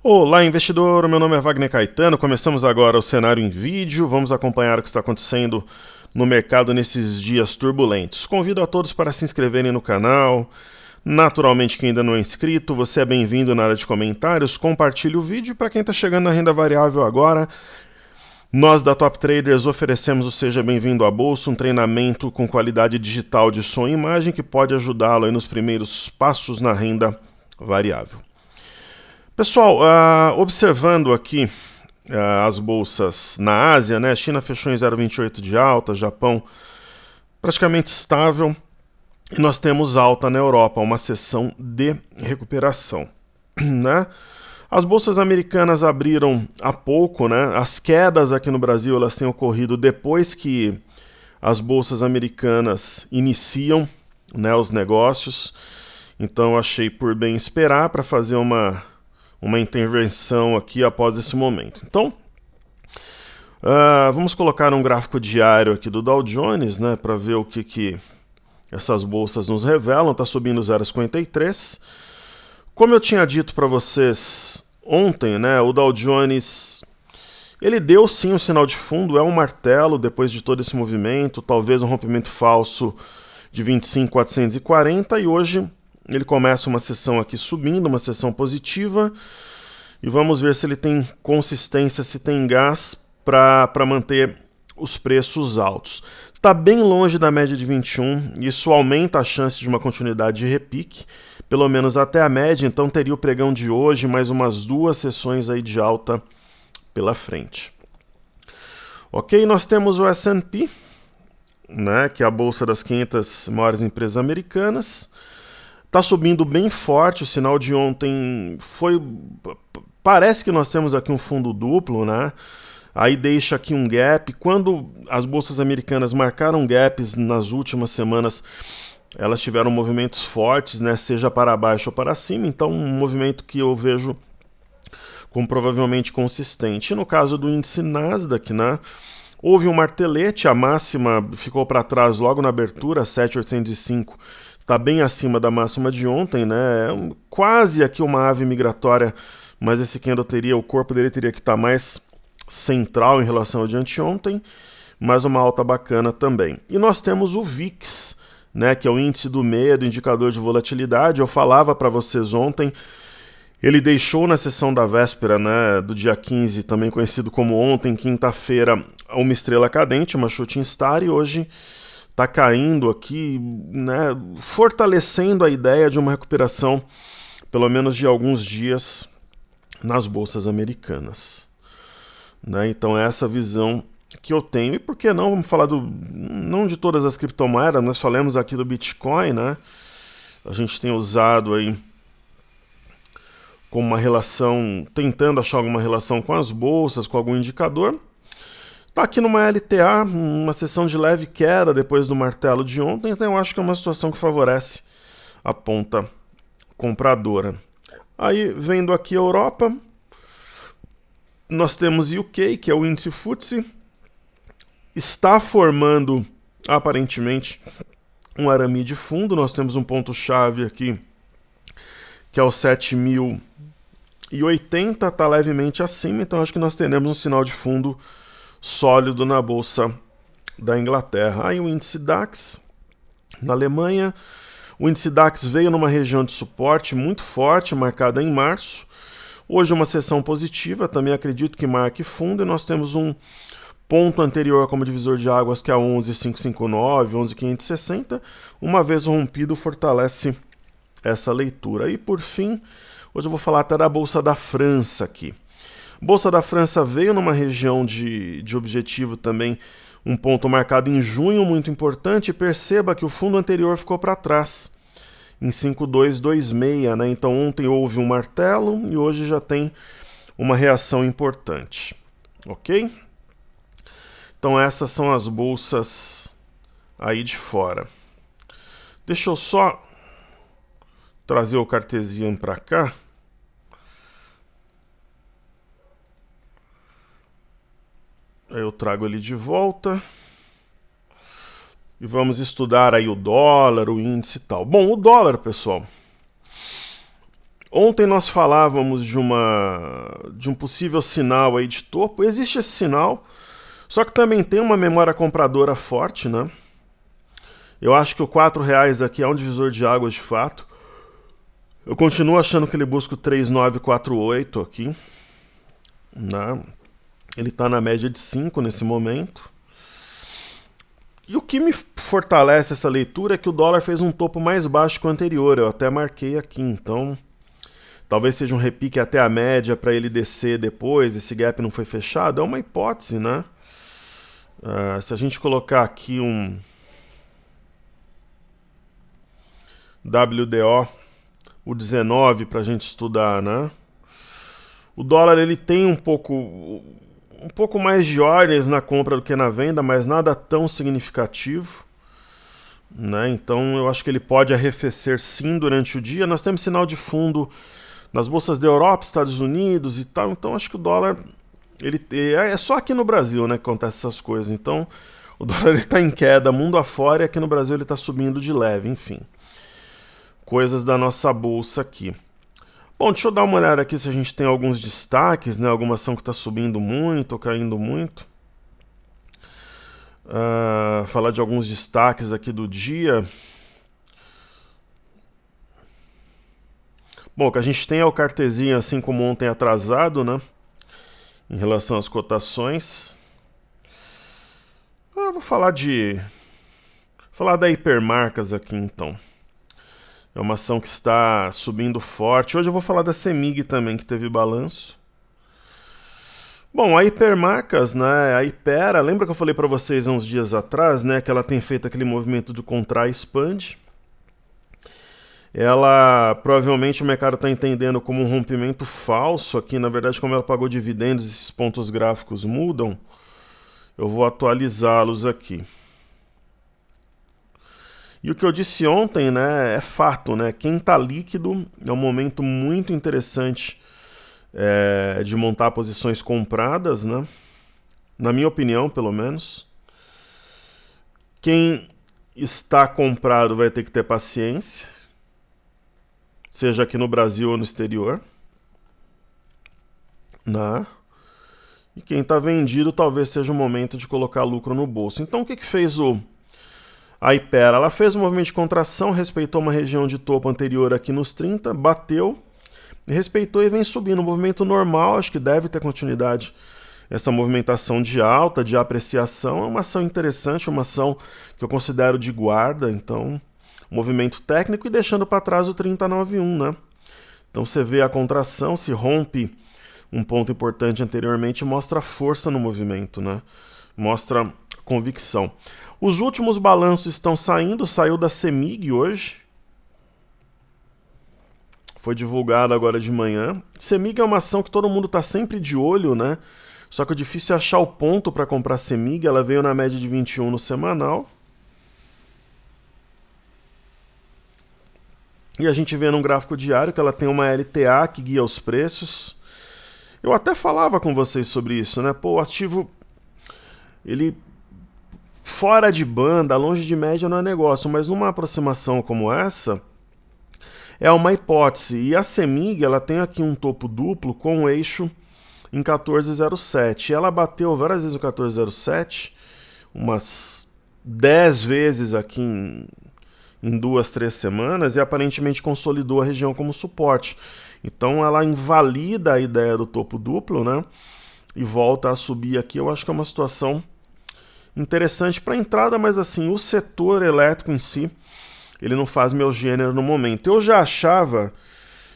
Olá, investidor! Meu nome é Wagner Caetano. Começamos agora o cenário em vídeo. Vamos acompanhar o que está acontecendo no mercado nesses dias turbulentos. Convido a todos para se inscreverem no canal. Naturalmente, quem ainda não é inscrito, você é bem-vindo na área de comentários. Compartilhe o vídeo. Para quem está chegando na renda variável agora, nós da Top Traders oferecemos o Seja Bem-vindo à Bolsa, um treinamento com qualidade digital de som e imagem que pode ajudá-lo aí nos primeiros passos na renda variável. Pessoal, observando aqui as bolsas na Ásia, né? A China fechou em 0,28 de alta, Japão praticamente estável, e nós temos alta na Europa, uma sessão de recuperação, né? As bolsas americanas abriram há pouco, né? As quedas aqui no Brasil elas têm ocorrido depois que as bolsas americanas iniciam, né, os negócios. Então eu achei por bem esperar para fazer uma intervenção aqui após esse momento. Então, vamos colocar um gráfico diário aqui do Dow Jones, né, para ver o que essas bolsas nos revelam. Está subindo 0,53. Como eu tinha dito para vocês ontem, né, o Dow Jones ele deu sim um sinal de fundo, é um martelo depois de todo esse movimento, talvez um rompimento falso de 25.440, e hoje ele começa uma sessão aqui subindo, uma sessão positiva, e vamos ver se ele tem consistência, se tem gás para manter os preços altos. Está bem longe da média de 21, isso aumenta a chance de uma continuidade de repique, pelo menos até a média, então teria o pregão de hoje, mais umas 2 sessões aí de alta pela frente. Ok, nós temos o S&P, né, que é a bolsa das 500 maiores empresas americanas. Está subindo bem forte, o sinal de ontem foi... Parece que nós temos aqui um fundo duplo, né? Aí deixa aqui um gap. Quando as bolsas americanas marcaram gaps nas últimas semanas, elas tiveram movimentos fortes, né? Seja para baixo ou para cima. Então, um movimento que eu vejo como provavelmente consistente. E no caso do índice Nasdaq, né? Houve um martelete, a máxima ficou para trás logo na abertura, 7.805. Está bem acima da máxima de ontem, né? Quase aqui uma ave migratória, mas esse candle teria, o corpo dele teria que estar mais central em relação ao de anteontem, mas uma alta bacana também. E nós temos o VIX, né, que é o índice do medo, indicador de volatilidade. Eu falava para vocês ontem, ele deixou na sessão da véspera, né, do dia 15, também conhecido como ontem, quinta-feira, uma estrela cadente, uma shooting star, e hoje está caindo aqui, né, fortalecendo a ideia de uma recuperação, pelo menos de alguns dias, nas bolsas americanas. Né? Então é essa visão que eu tenho. E por que não? Vamos falar não de todas as criptomoedas, nós falamos aqui do Bitcoin, né? A gente tem usado aí como uma relação, tentando achar alguma relação com as bolsas, com algum indicador. Está aqui numa LTA, uma sessão de leve queda depois do martelo de ontem, então eu acho que é uma situação que favorece a ponta compradora. Aí, vendo aqui a Europa, nós temos UK, que é o índice FTSE, está formando, aparentemente, um arame de fundo. Nós temos um ponto-chave aqui, que é o 7.080, está levemente acima, então acho que nós teremos um sinal de fundo sólido na bolsa da Inglaterra. Aí o índice DAX na Alemanha, o índice DAX veio numa região de suporte muito forte, marcada em março. Hoje uma sessão positiva, também acredito que marque fundo, e nós temos um ponto anterior como divisor de águas, que é 11.559, 11.560. Uma vez rompido, fortalece essa leitura. E por fim, hoje eu vou falar até da Bolsa da França aqui. Bolsa da França veio numa região de objetivo também, um ponto marcado em junho muito importante. Perceba que o fundo anterior ficou para trás, em 5.226, né? Então ontem houve um martelo e hoje já tem uma reação importante, ok? Então essas são as bolsas aí de fora. Deixa eu só trazer o Cartesian para cá. Eu trago ele de volta. E vamos estudar aí o dólar, o índice e tal. Bom, o dólar, pessoal. Ontem nós falávamos de um possível sinal aí de topo. Existe esse sinal, só que também tem uma memória compradora forte, né? Eu acho que o R$4 aqui é um divisor de águas de fato. Eu continuo achando que ele busca o 3,948 aqui, né? Ele está na média de 5 nesse momento. E o que me fortalece essa leitura é que o dólar fez um topo mais baixo que o anterior. Eu até marquei aqui, então talvez seja um repique até a média para ele descer depois. Esse gap não foi fechado. É uma hipótese, né? Se a gente colocar aqui um WDO, o 19 para a gente estudar, né? O dólar ele tem um pouco mais de ordens na compra do que na venda, mas nada tão significativo, né? Então eu acho que ele pode arrefecer sim durante o dia. Nós temos sinal de fundo nas bolsas da Europa, Estados Unidos e tal, então acho que o dólar é só aqui no Brasil, né, que acontece essas coisas. Então o dólar está em queda mundo afora e aqui no Brasil ele está subindo de leve, enfim. Coisas da nossa bolsa aqui. Bom, deixa eu dar uma olhada aqui se a gente tem alguns destaques, né? Alguma ação que está subindo muito ou caindo muito. Falar de alguns destaques aqui do dia. Bom, o que a gente tem é o cartezinho, assim como ontem atrasado, né? Em relação às cotações. Vou falar da Hipermarcas aqui, então. É uma ação que está subindo forte. Hoje eu vou falar da CEMIG também, que teve balanço. Bom, a Hipermarcas, né? A Hypera, lembra que eu falei para vocês há uns dias atrás, né? Que ela tem feito aquele movimento de contrai e expande. Ela, provavelmente o mercado está entendendo como um rompimento falso aqui. Na verdade, como ela pagou dividendos, esses pontos gráficos mudam. Eu vou atualizá-los aqui. E o que eu disse ontem, né, é fato, né? Quem está líquido é um momento muito interessante de montar posições compradas, né? Na minha opinião, pelo menos. Quem está comprado vai ter que ter paciência, seja aqui no Brasil ou no exterior, né? E quem está vendido talvez seja o momento de colocar lucro no bolso. Então o que fez a Hypera? Ela fez um movimento de contração, respeitou uma região de topo anterior aqui nos 30, bateu, respeitou e vem subindo. Um movimento normal, acho que deve ter continuidade essa movimentação de alta, de apreciação. É uma ação interessante, uma ação que eu considero de guarda, então, movimento técnico e deixando para trás o 3091, né? Então você vê a contração, se rompe um ponto importante anteriormente, mostra força no movimento, né? Mostra convicção. Os últimos balanços estão saindo, saiu da CEMIG hoje. Foi divulgado agora de manhã. CEMIG é uma ação que todo mundo está sempre de olho, né? Só que o difícil é achar o ponto para comprar CEMIG. Ela veio na média de 21 no semanal. E a gente vê num gráfico diário que ela tem uma LTA que guia os preços. Eu até falava com vocês sobre isso, né? Pô, o ativo, ele fora de banda, longe de média não é negócio, mas numa aproximação como essa, é uma hipótese. E a CEMIG, ela tem aqui um topo duplo com um eixo em 14,07. Ela bateu várias vezes o 14,07, umas 10 vezes aqui em 2, 3 semanas, e aparentemente consolidou a região como suporte. Então ela invalida a ideia do topo duplo, né? E volta a subir aqui. Eu acho que é uma situação interessante para entrada, mas assim, o setor elétrico em si, ele não faz meu gênero no momento. Eu já achava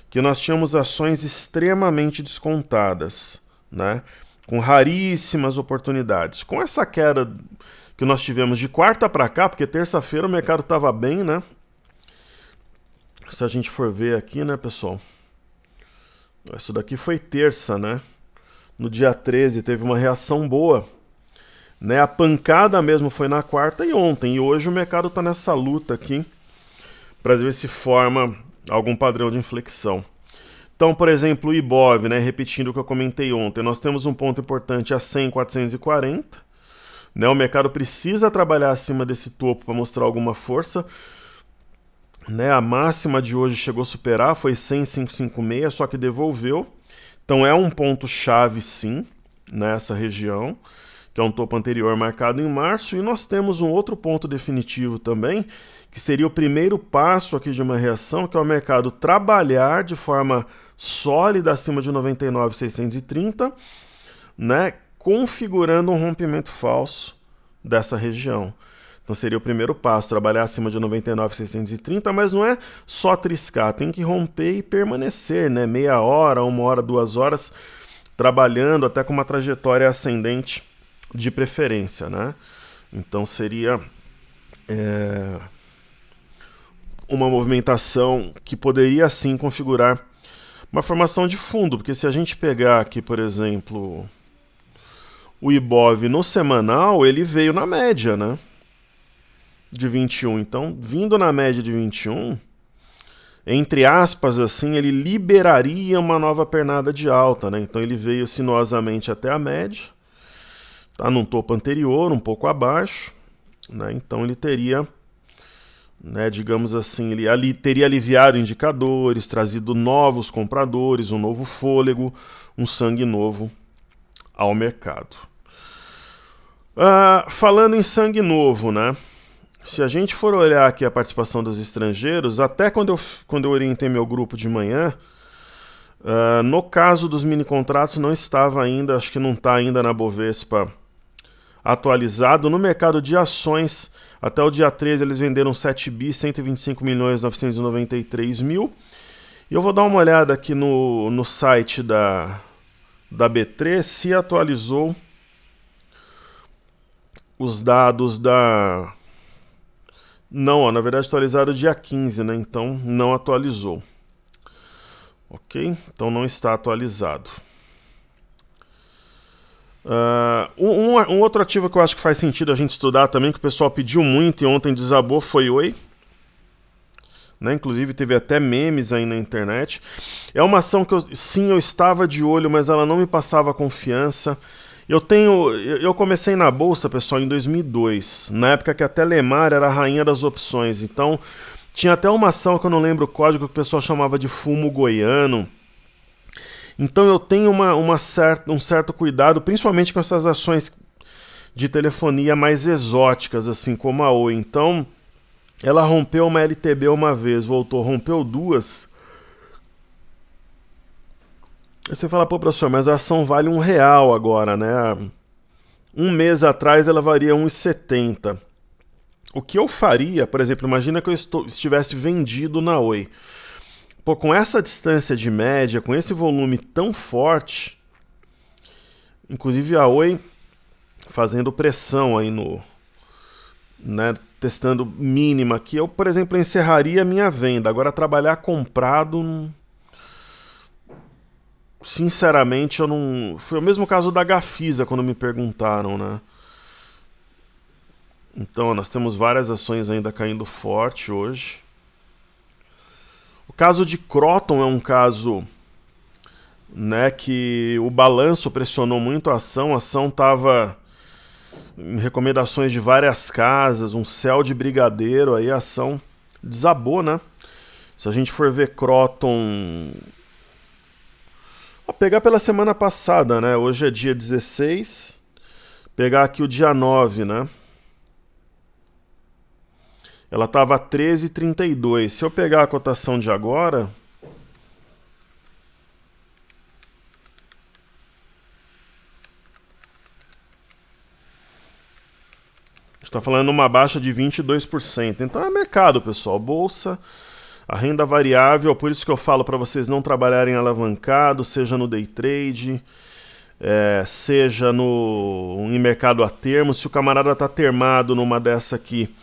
que nós tínhamos ações extremamente descontadas, né? Com raríssimas oportunidades. Com essa queda que nós tivemos de quarta para cá, porque terça-feira o mercado estava bem, né? Se a gente for ver aqui, né, pessoal? Isso daqui foi terça, né? No dia 13 teve uma reação boa, né? A pancada mesmo foi na quarta e ontem. E hoje o mercado está nessa luta aqui para ver se forma algum padrão de inflexão. Então, por exemplo, o Ibov, né? Repetindo o que eu comentei ontem, nós temos um ponto importante a 100,440. Né? O mercado precisa trabalhar acima desse topo para mostrar alguma força. né? A máxima de hoje chegou a superar, foi 100,556, só que devolveu. Então é um ponto-chave, sim, nessa região, que é um topo anterior marcado em março. E nós temos um outro ponto definitivo também, que seria o primeiro passo aqui de uma reação, que é o mercado trabalhar de forma sólida acima de 99,630, né? Configurando um rompimento falso dessa região. Então seria o primeiro passo, trabalhar acima de 99,630, mas não é só triscar, tem que romper e permanecer, né? Meia hora, 1 hora, 2 horas, trabalhando até com uma trajetória ascendente de preferência, né? Então seria uma movimentação que poderia sim configurar uma formação de fundo, porque se a gente pegar aqui, por exemplo, o Ibov no semanal, ele veio na média, né? De 21. Então, vindo na média de 21, entre aspas, assim, ele liberaria uma nova pernada de alta, né? Então ele veio sinuosamente até a média, tá num topo anterior, um pouco abaixo, né? Então ele teria, né, digamos assim, ele teria aliviado indicadores, trazido novos compradores, um novo fôlego, um sangue novo ao mercado. Falando em sangue novo, né? Se a gente for olhar aqui a participação dos estrangeiros, até quando eu orientei meu grupo de manhã, no caso dos mini contratos não estava ainda, acho que não está ainda na Bovespa atualizado. No mercado de ações, até o dia 13 eles venderam 7 bi, 125 milhões 993 mil. E eu vou dar uma olhada aqui no site da B3 se atualizou os dados da... Não, na verdade atualizado dia 15, né? Então não atualizou. Ok? Então não está atualizado. Um outro ativo que eu acho que faz sentido a gente estudar também, que o pessoal pediu muito e ontem desabou, foi Oi. Né? Inclusive teve até memes aí na internet. É uma ação que eu estava de olho, mas ela não me passava confiança. Eu comecei na bolsa, pessoal, em 2002, na época que a Telemar era a rainha das opções. Então tinha até uma ação que eu não lembro o código, que o pessoal chamava de fumo goiano. Então eu tenho um certo cuidado, principalmente com essas ações de telefonia mais exóticas, assim como a Oi. Então ela rompeu uma LTB uma vez, voltou, rompeu duas. Aí você fala, pô, professor, mas a ação vale R$1 agora, né? Um mês atrás ela valia 1,70. O que eu faria, por exemplo, imagina que eu estivesse vendido na Oi. Pô, com essa distância de média, com esse volume tão forte, inclusive a Oi fazendo pressão aí no... né, testando mínima aqui, eu, por exemplo, encerraria a minha venda. Agora, trabalhar comprado... Sinceramente, eu não... Foi o mesmo caso da Gafisa, quando me perguntaram, né? Então, nós temos várias ações ainda caindo forte hoje. O caso de Kroton é um caso, né, que o balanço pressionou muito a ação estava em recomendações de várias casas, um céu de brigadeiro, aí a ação desabou, né? Se a gente for ver Kroton... Vou pegar pela semana passada, né? Hoje é dia 16. Pegar aqui o dia 9, né? Ela estava a 13,32. Se eu pegar a cotação de agora... está falando uma baixa de 22%. Então é mercado, pessoal. Bolsa, a renda variável, por isso que eu falo para vocês não trabalharem alavancado, seja no day trade, seja em mercado a termo. Se o camarada está termado numa dessa aqui,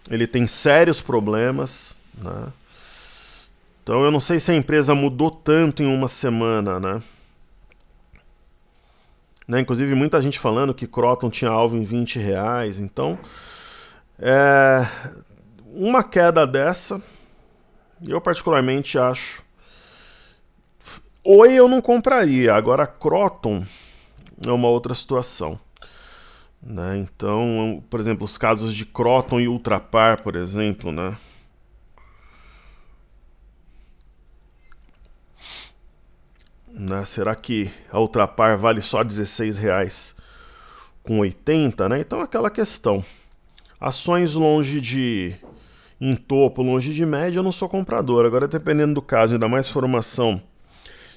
ele tem sérios problemas, né? Então eu não sei se a empresa mudou tanto em uma semana, né? Inclusive muita gente falando que Kroton tinha alvo em R$20. Então, uma queda dessa, eu particularmente acho... Oi, eu não compraria. Agora, Kroton é uma outra situação, né? Então, por exemplo, os casos de Kroton e Ultrapar, por exemplo, né? né? Será que a Ultrapar vale só R$16,80, né? Então aquela questão. Ações longe de... em topo, longe de média, eu não sou comprador. Agora, dependendo do caso, ainda mais formação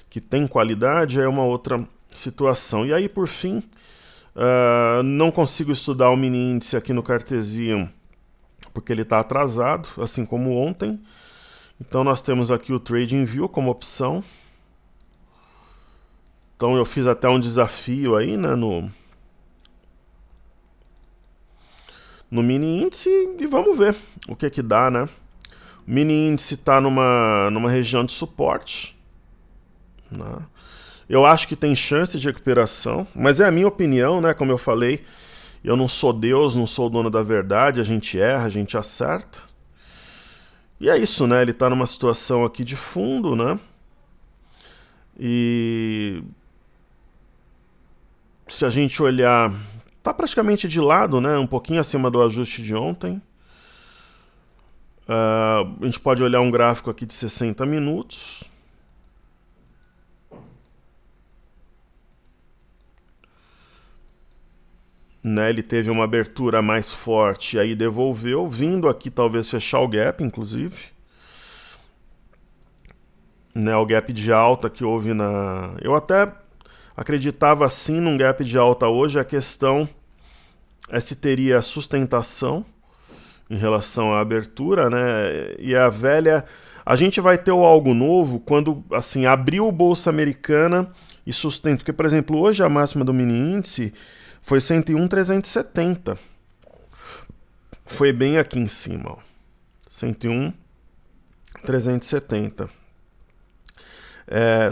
que tem qualidade, é uma outra situação. E aí, por fim, não consigo estudar o mini índice aqui no Cartesian, porque ele está atrasado, assim como ontem. Então, nós temos aqui o TradingView como opção. Então, eu fiz até um desafio aí, né, no mini índice e vamos ver o que dá, né? O mini índice está numa região de suporte, né? Eu acho que tem chance de recuperação, mas é a minha opinião, né? Como eu falei, eu não sou Deus, não sou o dono da verdade, a gente erra, a gente acerta. E é isso, né? Ele está numa situação aqui de fundo, né? E se a gente olhar, tá praticamente de lado, né? Um pouquinho acima do ajuste de ontem. A gente pode olhar um gráfico aqui de 60 minutos. Né, ele teve uma abertura mais forte e aí devolveu, vindo aqui talvez fechar o gap, inclusive. Né, o gap de alta que houve na... Eu até acreditava sim num gap de alta hoje, a questão é se teria sustentação em relação à abertura, né? E a velha... A gente vai ter o algo novo quando, assim, abriu o Bolsa Americana e sustenta. Porque, por exemplo, hoje a máxima do mini índice foi 101,370. Foi bem aqui em cima, ó. 101,370.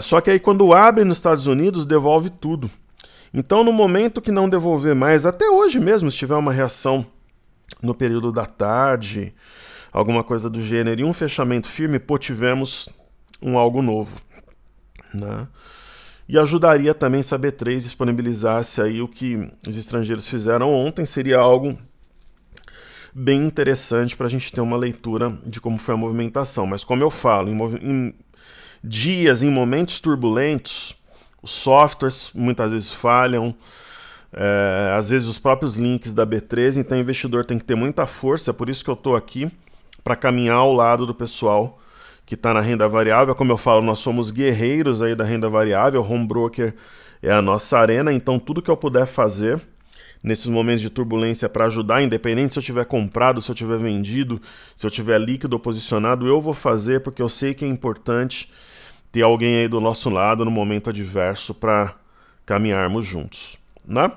Só que aí quando abre nos Estados Unidos, devolve tudo. Então, no momento que não devolver mais, até hoje mesmo, se tiver uma reação no período da tarde, alguma coisa do gênero, e um fechamento firme, pô, tivemos um algo novo, né? E ajudaria também se a B3 disponibilizasse aí o que os estrangeiros fizeram ontem, seria algo bem interessante para a gente ter uma leitura de como foi a movimentação. Mas como eu falo, em dias, em momentos turbulentos, os softwares muitas vezes falham, às vezes os próprios links da B3, então o investidor tem que ter muita força, é por isso que eu estou aqui, para caminhar ao lado do pessoal que está na renda variável. Como eu falo, nós somos guerreiros aí da renda variável, home broker é a nossa arena, então tudo que eu puder fazer nesses momentos de turbulência para ajudar, independente se eu tiver comprado, se eu tiver vendido, se eu tiver líquido ou posicionado, eu vou fazer, porque eu sei que é importante ter alguém aí do nosso lado no momento adverso para caminharmos juntos, né?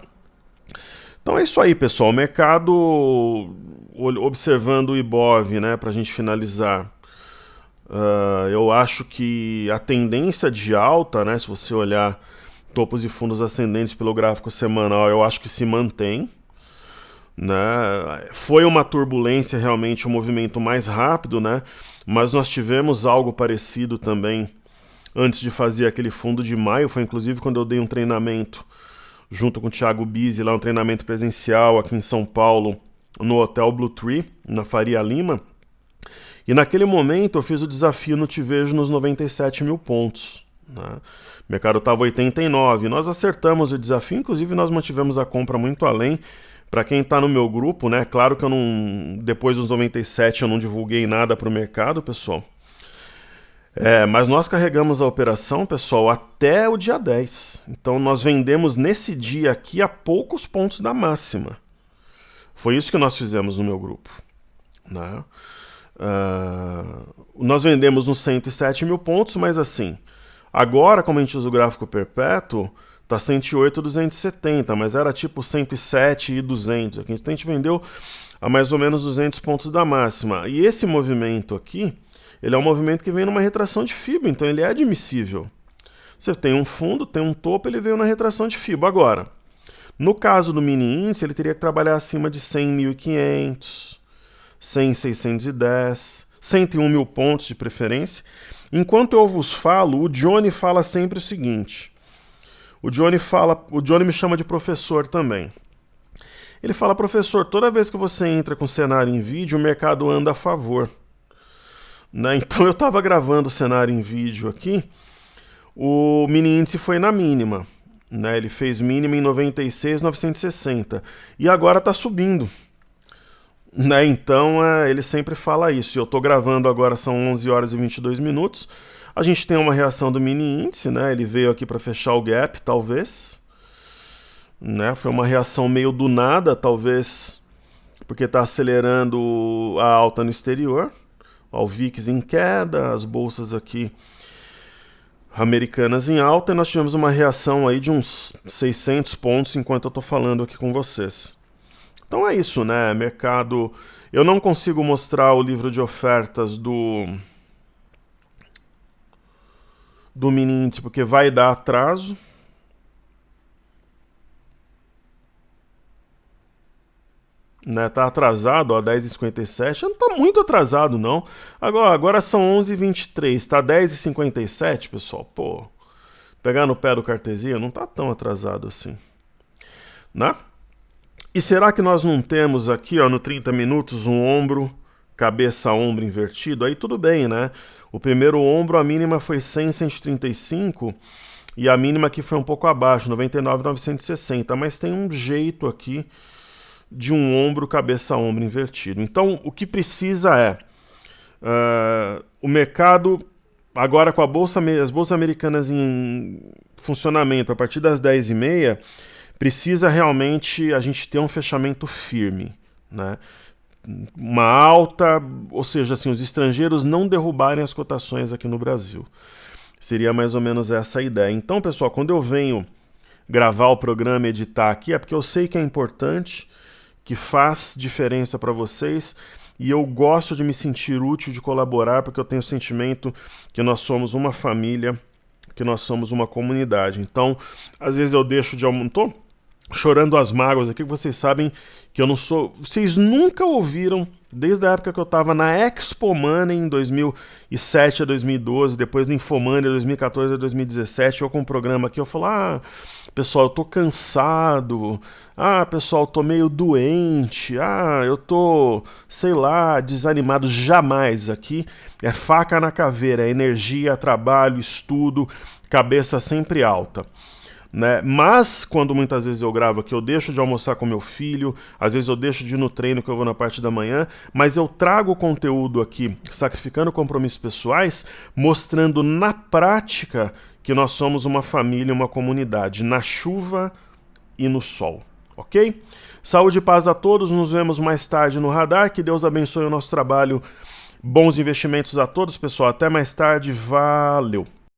Então é isso aí, pessoal. O mercado, observando o Ibov, né, para a gente finalizar, eu acho que a tendência de alta, né, se você olhar topos e fundos ascendentes pelo gráfico semanal, eu acho que se mantém, né? Foi uma turbulência realmente, um movimento mais rápido, né? Mas nós tivemos algo parecido também antes de fazer aquele fundo de maio. Foi inclusive quando eu dei um treinamento junto com o Thiago Bizzi, lá um treinamento presencial aqui em São Paulo, no Hotel Blue Tree, na Faria Lima. E naquele momento eu fiz o desafio no Te Vejo nos 97 mil pontos, né? O mercado estava 89, nós acertamos o desafio, inclusive nós mantivemos a compra muito além. Para quem está no meu grupo, né? Claro que eu não, depois dos 97 eu não divulguei nada para o mercado, pessoal. Mas nós carregamos a operação, pessoal, até o dia 10. Então nós vendemos nesse dia aqui a poucos pontos da máxima. Foi isso que nós fizemos no meu grupo, né? Nós vendemos nos 107 mil pontos, mas assim, agora como a gente usa o gráfico perpétuo, tá 108,270, mas era tipo 107,200. Aqui a gente vendeu a mais ou menos 200 pontos da máxima. E esse movimento aqui, ele é um movimento que vem numa retração de FIBO, então ele é admissível. Você tem um fundo, tem um topo, ele veio na retração de FIBO. Agora, no caso do mini índice, ele teria que trabalhar acima de 100.500, 100.610, 101 mil pontos de preferência. Enquanto eu vos falo, o Johnny fala sempre o seguinte. O Johnny me chama de professor também. Ele fala, professor, toda vez que você entra com cenário em vídeo, o mercado anda a favor, né? Então eu estava gravando o cenário em vídeo aqui, o mini índice foi na mínima, né? Ele fez mínima em 96.960 e agora está subindo, né? Então ele sempre fala isso. Eu estou gravando agora, são 11 horas e 22 minutos. A gente tem uma reação do mini índice, né? Ele veio aqui para fechar o gap, talvez, né? Foi uma reação meio do nada, talvez porque está acelerando a alta no exterior. O VIX em queda, as bolsas aqui americanas em alta, e nós tivemos uma reação aí de uns 600 pontos enquanto eu estou falando aqui com vocês. Então é isso, né? Mercado... Eu não consigo mostrar o livro de ofertas do mini índice porque vai dar atraso. Né, tá atrasado, ó, 10h57, não tá muito atrasado não. Agora são 11h23, tá 10h57, pessoal. Pô, pegar no pé do Cartesia não tá tão atrasado assim, né? E será que nós não temos aqui, ó, no 30 minutos um ombro, cabeça-ombro invertido? Aí tudo bem, né? O primeiro ombro, a mínima foi 100,135 e a mínima aqui foi um pouco abaixo, 99,960, mas tem um jeito aqui de um ombro, cabeça-ombro invertido. Então, o que precisa é o mercado, agora com as bolsas americanas em funcionamento a partir das 10h30, precisa realmente a gente ter um fechamento firme, né? Uma alta, ou seja, assim, os estrangeiros não derrubarem as cotações aqui no Brasil. Seria mais ou menos essa a ideia. Então, pessoal, quando eu venho gravar o programa e editar aqui, é porque eu sei que é importante, que faz diferença para vocês, e eu gosto de me sentir útil, de colaborar, porque eu tenho o sentimento que nós somos uma família, que nós somos uma comunidade. Então, às vezes eu deixo de almoçar, tô chorando as mágoas aqui, vocês sabem que eu não sou... Vocês nunca ouviram, desde a época que eu estava na Expo Money em 2007 a 2012, depois na Infomania 2014 a 2017, eu com um programa aqui, eu falo, pessoal, eu tô cansado, pessoal, eu tô meio doente, eu tô, sei lá, desanimado. Jamais. Aqui é faca na caveira, é energia, trabalho, estudo, cabeça sempre alta, né? Mas quando muitas vezes eu gravo aqui, eu deixo de almoçar com meu filho, às vezes eu deixo de ir no treino que eu vou na parte da manhã, mas eu trago o conteúdo aqui, sacrificando compromissos pessoais, mostrando na prática que nós somos uma família, uma comunidade, na chuva e no sol, ok? Saúde e paz a todos, nos vemos mais tarde no Radar, que Deus abençoe o nosso trabalho, bons investimentos a todos, pessoal, até mais tarde, valeu!